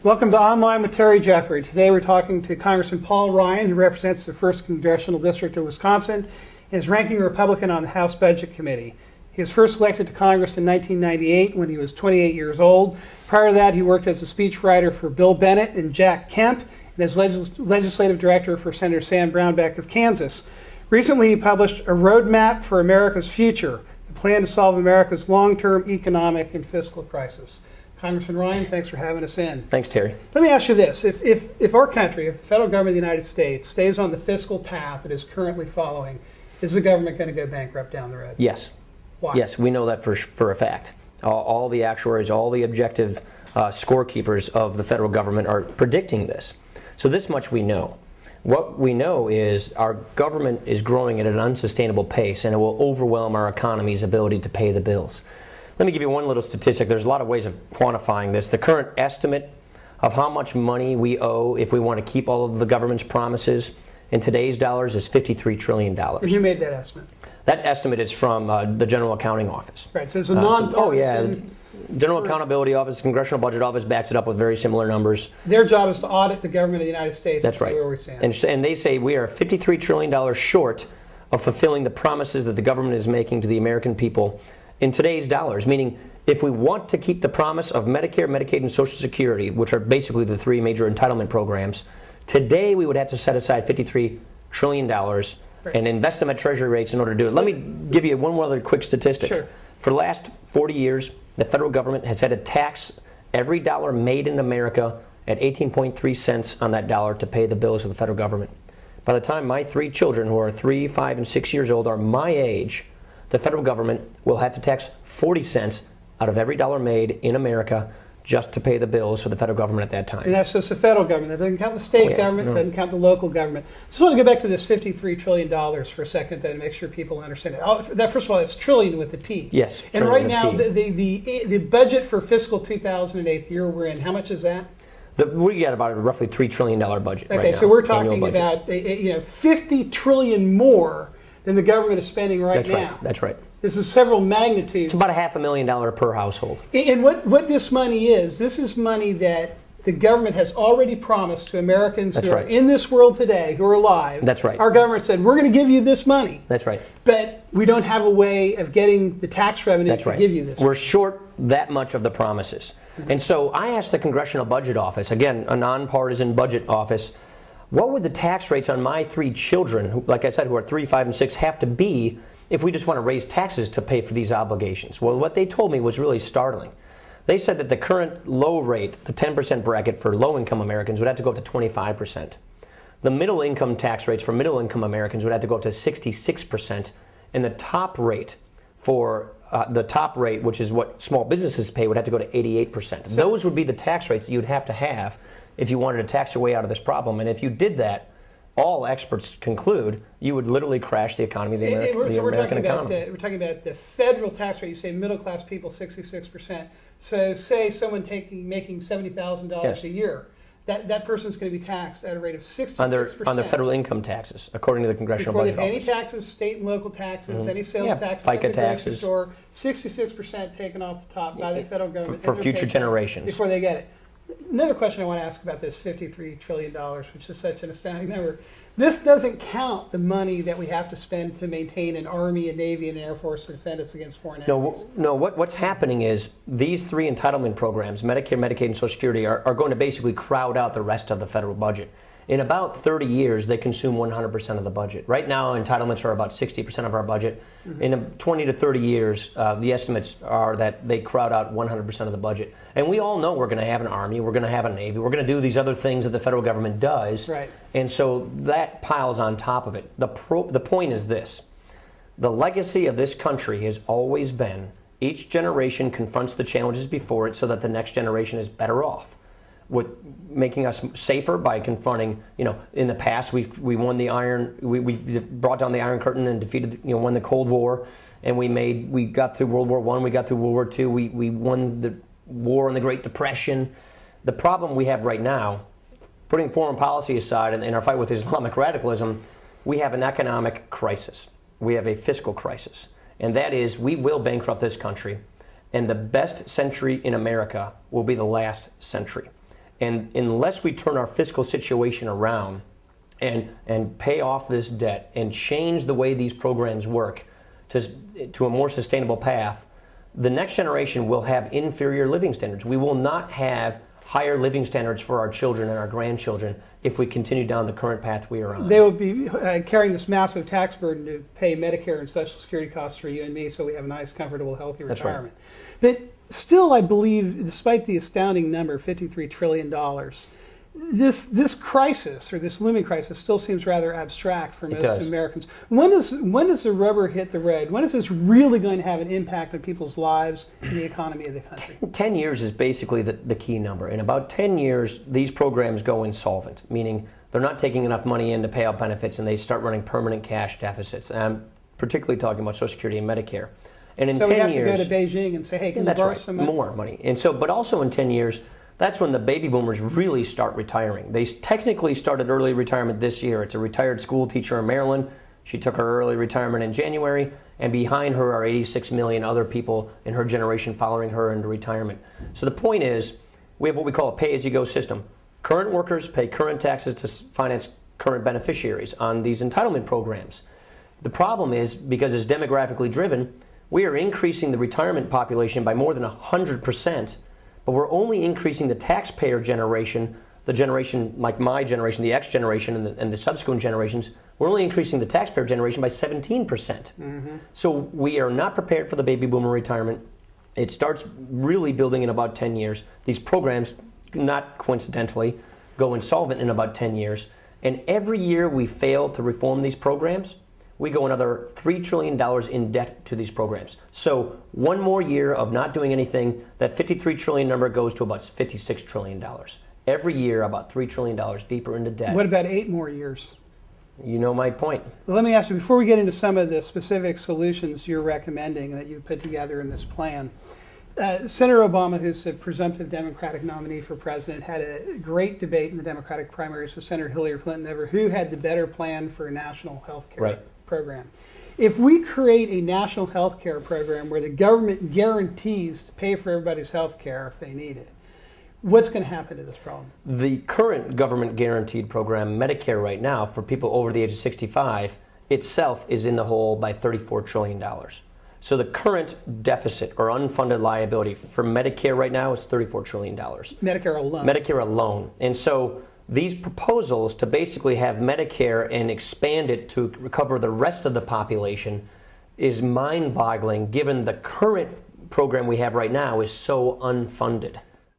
Welcome to Online with Terry Jeffrey. Today we're talking to Congressman Paul Ryan, who represents the 1st Congressional District of Wisconsin and is ranking Republican on the House Budget Committee. He was first elected to Congress in 1998 when he was 28 years old. Prior to that, he worked as a speechwriter for Bill Bennett and Jack Kemp and as legislative director for Senator Sam Brownback of Kansas. Recently, he published A Roadmap for America's Future, a plan to solve America's long-term economic and fiscal crisis. Congressman Ryan, thanks for having us in. Thanks, Terry. Let me ask you this. If our country, if the federal government of the United States stays on the fiscal path it is currently following, is the government going to go bankrupt down the road? Yes. Why? Yes, we know that for a fact. All the actuaries, all the objective scorekeepers of the federal government are predicting this. So this much we know. What we know is our government is growing at an unsustainable pace, and it will overwhelm our economy's ability to pay the bills. Let me give you one little statistic. There's a lot of ways of quantifying this. The current estimate of how much money we owe if we want to keep all of the government's promises in today's dollars is $53 trillion. And who made that estimate? That estimate is from the General Accounting Office. Right, so it's a nonpartisan... General Accountability Office, Congressional Budget Office backs it up with very similar numbers. Their job is to audit the government of the United States. That's right. Where we stand. And they say we are $53 trillion short of fulfilling the promises that the government is making to the American people in today's dollars, meaning if we want to keep the promise of Medicare, Medicaid, and Social Security, which are basically the three major entitlement programs, today we would have to set aside $53 trillion and invest them at Treasury rates in order to do it. Let me give you one other quick statistic. Sure. For the last 40 years, the federal government has had to tax every dollar made in America at 18.3 cents on that dollar to pay the bills of the federal government. By the time my three children, who are 3, 5, and 6 years old, are my age, the federal government will have to tax 40 cents out of every dollar made in America just to pay the bills for the federal government at that time. And that's just the federal government. That doesn't count the state government, doesn't count the local government. I just want to go back to this $53 trillion for a second to make sure people understand it. First of all, it's trillion with the T. Yes. And right now, the budget for fiscal 2008, the year we're in, how much is that? We got about a roughly $3 trillion budget right now. Okay, so we're talking about $50 trillion more than the government is spending right now. That's right. This is several magnitudes. It's about $500,000 per household. And what this money is, this is money that the government has already promised to Americans who are in this world today, who are alive. That's right. Our government said, we're going to give you this money. That's right. But we don't have a way of getting the tax revenue to give you this. We're short that much of the promises. And so I asked the Congressional Budget Office, again, a nonpartisan budget office, what would the tax rates on my three children, who, like I said, who are 3, 5, and 6, have to be if we just want to raise taxes to pay for these obligations? Well, what they told me was really startling. They said that the current low rate, the 10% bracket for low-income Americans, would have to go up to 25%. The middle-income tax rates for middle-income Americans would have to go up to 66%, and the top rate for which is what small businesses pay, would have to go to 88%. Those would be the tax rates that you'd have to have if you wanted to tax your way out of this problem. And if you did that, all experts conclude you would literally crash the economy of the American economy. We're talking about the federal tax rate. You say middle-class people, 66%. So say someone making $70,000 a year. That person's going to be taxed at a rate of 66%. On their federal income taxes, according to the Congressional Budget Office. Before they pay any taxes, state and local taxes, any sales taxes, FICA taxes. Store, 66% taken off the top by the federal government. For future generations. Before they get it. Another question I want to ask about this $53 trillion, which is such an astounding number. This doesn't count the money that we have to spend to maintain an Army, a Navy, and an Air Force to defend us against foreign enemies. No, what's happening is these three entitlement programs, Medicare, Medicaid, and Social Security, are going to basically crowd out the rest of the federal budget. In about 30 years, they consume 100% of the budget. Right now, entitlements are about 60% of our budget. In 20 to 30 years, the estimates are that they crowd out 100% of the budget. And we all know we're going to have an Army, we're going to have a Navy, we're going to do these other things that the federal government does. Right. And so that piles on top of it. The point is this. The legacy of this country has always been each generation confronts the challenges before it so that the next generation is better off. With making us safer by confronting, in the past we won we brought down the Iron Curtain and defeated, won the Cold War, and we got through World War I, we got through World War II, we won the war and the Great Depression. The problem we have right now, putting foreign policy aside and our fight with Islamic radicalism, we have an economic crisis. We have a fiscal crisis, and that is we will bankrupt this country, and the best century in America will be the last century. And unless we turn our fiscal situation around and pay off this debt and change the way these programs work to a more sustainable path, the next generation will have inferior living standards. We will not have higher living standards for our children and our grandchildren if we continue down the current path we are on. They will be carrying this massive tax burden to pay Medicare and Social Security costs for you and me, so we have a nice, comfortable, healthy That's right. retirement. But still, I believe, despite the astounding number, $53 trillion, this crisis, or this looming crisis, still seems rather abstract for most Americans. When does the rubber hit the road? When is this really going to have an impact on people's lives and the economy of the country? 10 years is basically the key number. In about 10 years, these programs go insolvent, meaning they're not taking enough money in to pay out benefits and they start running permanent cash deficits. And I'm particularly talking about Social Security and Medicare. And in 10 years... So we have to go to Beijing and say, hey, can you borrow some money? More money. And so, but also in 10 years, that's when the baby boomers really start retiring. They technically started early retirement this year. It's a retired school teacher in Maryland. She took her early retirement in January, and behind her are 86 million other people in her generation following her into retirement. So the point is, we have what we call a pay-as-you-go system. Current workers pay current taxes to finance current beneficiaries on these entitlement programs. The problem is, because it's demographically driven, we are increasing the retirement population by more than 100%, but we're only increasing the taxpayer generation, the generation like my generation, the X generation, and the subsequent generations, we're only increasing the taxpayer generation by 17%. Mm-hmm. So we are not prepared for the baby boomer retirement. It starts really building in about 10 years. These programs, not coincidentally, go insolvent in about 10 years. And every year we fail to reform these programs, we go another $3 trillion in debt to these programs. So one more year of not doing anything, that $53 trillion number goes to about $56 trillion. Every year, about $3 trillion deeper into debt. What about 8 more years? You know my point. Well, let me ask you, before we get into some of the specific solutions you're recommending that you put together in this plan, Senator Obama, who's a presumptive Democratic nominee for president, had a great debate in the Democratic primaries with Senator Hillary Clinton over who had the better plan for a national health care program. If we create a national health care program where the government guarantees to pay for everybody's health care if they need it, what's going to happen to this problem? The current government guaranteed program, Medicare right now, for people over the age of 65, itself is in the hole by $34 trillion. So the current deficit or unfunded liability for Medicare right now is $34 trillion. Medicare alone. Medicare alone. And so these proposals to basically have Medicare and expand it to cover the rest of the population is mind-boggling, given the current program we have right now is so unfunded.